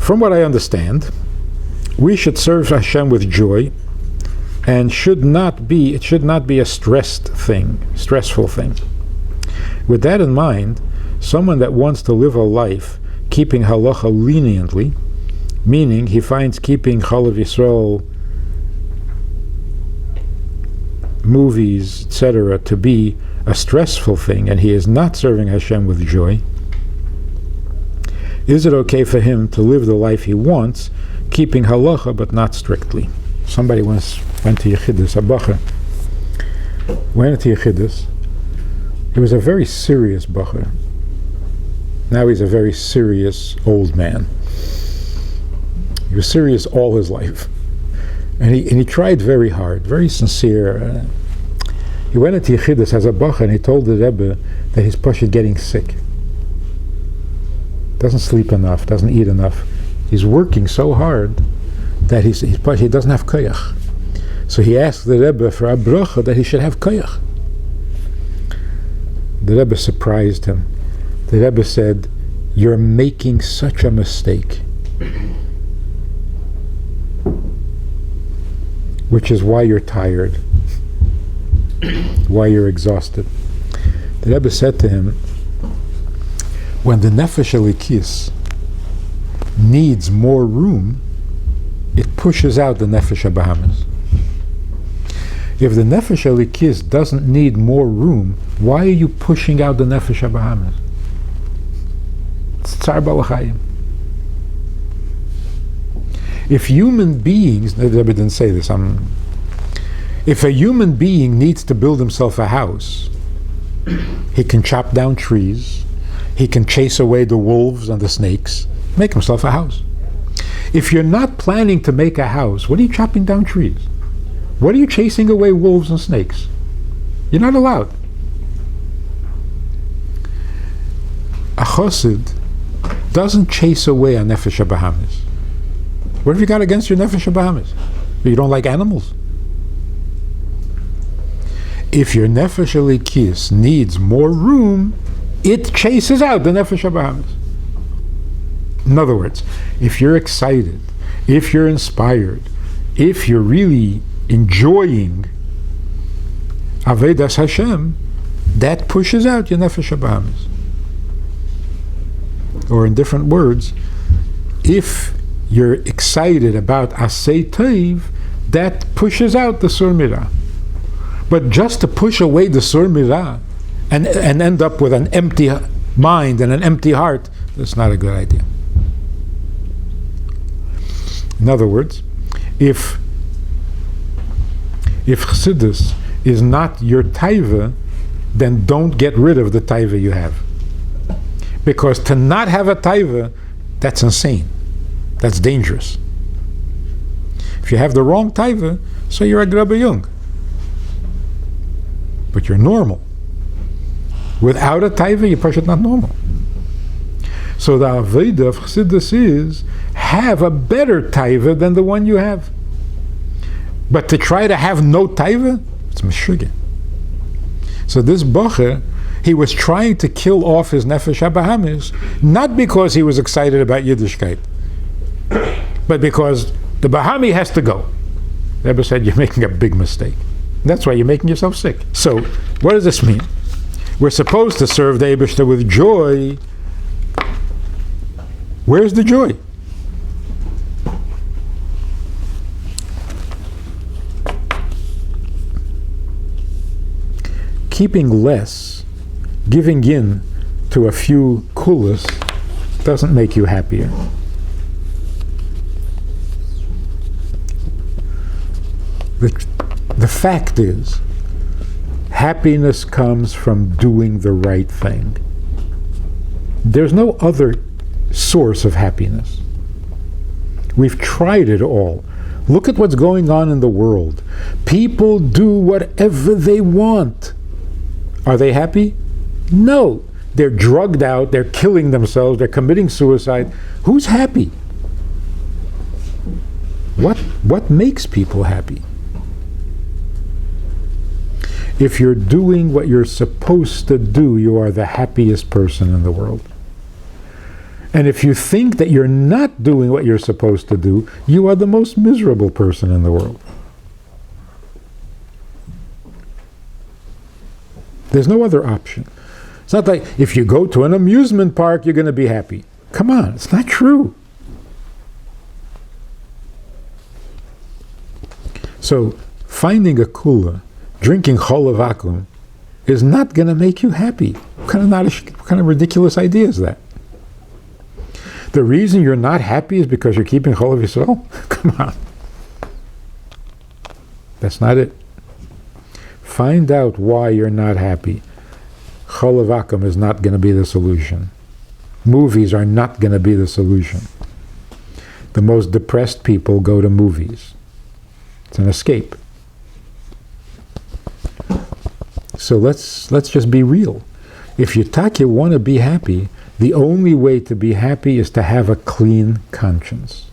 From what I understand, we should serve Hashem with joy, and it should not be a stressful thing. With that in mind, someone that wants to live a life keeping halacha leniently, meaning he finds keeping Chalav Yisrael, movies, etc., to be a stressful thing, and he is not serving Hashem with joy, is it okay for him to live the life he wants, keeping halacha but not strictly? Somebody once went to Yechidus, a bacher went to Yechidus. He was a very serious bacher. Now he's a very serious old man. He was serious all his life. And he tried very hard, very sincere. He went into Yechidus as a bacher, and he told the Rebbe that his pashut getting sick. Doesn't sleep enough, doesn't eat enough. He's working so hard that he doesn't have koyach. So he asked the Rebbe for a bracha that he should have koyach. The Rebbe surprised him. The Rebbe said, "You're making such a mistake, which is why you're tired, why you're exhausted." The Rebbe said to him, when the Nefesh Elikis needs more room, it pushes out the Nefesh HaBahamis. If the Nefesh Elikis doesn't need more room, why are you pushing out the Nefesh HaBahamis? It's Tzar Balachayim. If human beings, the Rebbe didn't say this, if a human being needs to build himself a house, he can chop down trees, he can chase away the wolves and the snakes, make himself a house. If you're not planning to make a house, what are you chopping down trees? What are you chasing away wolves and snakes? You're not allowed. A chosid doesn't chase away a Nefesh HaBahamis. What have you got against your Nefesh HaBahamis? You don't like animals? If your Nefesh Elikis needs more room, it chases out the Nefesh HaBahamis. In other words, if you're excited, if you're inspired, if you're really enjoying Avedas Hashem, that pushes out your Nefesh HaBahamis. Or in different words, if you're excited about Asay Tov, that pushes out the Sur Mirah. But just to push away the Sur Mirah and end up with an empty mind and an empty heart, that's not a good idea. In other words, if Chassidus is not your taiva, then don't get rid of the taiva you have. Because to not have a taiva, that's insane. That's dangerous. If you have the wrong taiva, so you're a grabba young. But you're normal. Without a taiva, you're probably not normal. So the Aveda of Chassidus is, have a better taiva than the one you have. But to try to have no taiva, it's meshugah. So this bacher, he was trying to kill off his Nefesh HaBahamis, not because he was excited about Yiddishkeit, but because the Bahami has to go. The Rebbe said, you're making a big mistake. That's why you're making yourself sick. So, what does this mean? We're supposed to serve the Eibishter with joy. Where's the joy? Keeping less, giving in to a few kulas, doesn't make you happier. The fact is, happiness comes from doing the right thing. There's no other source of happiness. We've tried it all. Look at what's going on in the world. People do whatever they want. Are they happy? No. They're drugged out, they're killing themselves, they're committing suicide. Who's happy? What makes people happy? If you're doing what you're supposed to do, you are the happiest person in the world. And if you think that you're not doing what you're supposed to do, you are the most miserable person in the world. There's no other option. It's not like if you go to an amusement park, you're going to be happy. Come on, it's not true. So finding a kula, drinking chol vacuum, is not going to make you happy. What kind of ridiculous idea is that? The reason you're not happy is because you're keeping chol Yisrael? Come on. That's not it. Find out why you're not happy. Chol vacuum is not going to be the solution. Movies are not going to be the solution. The most depressed people go to movies. It's an escape. So let's just be real. If you want to be happy, the only way to be happy is to have a clean conscience.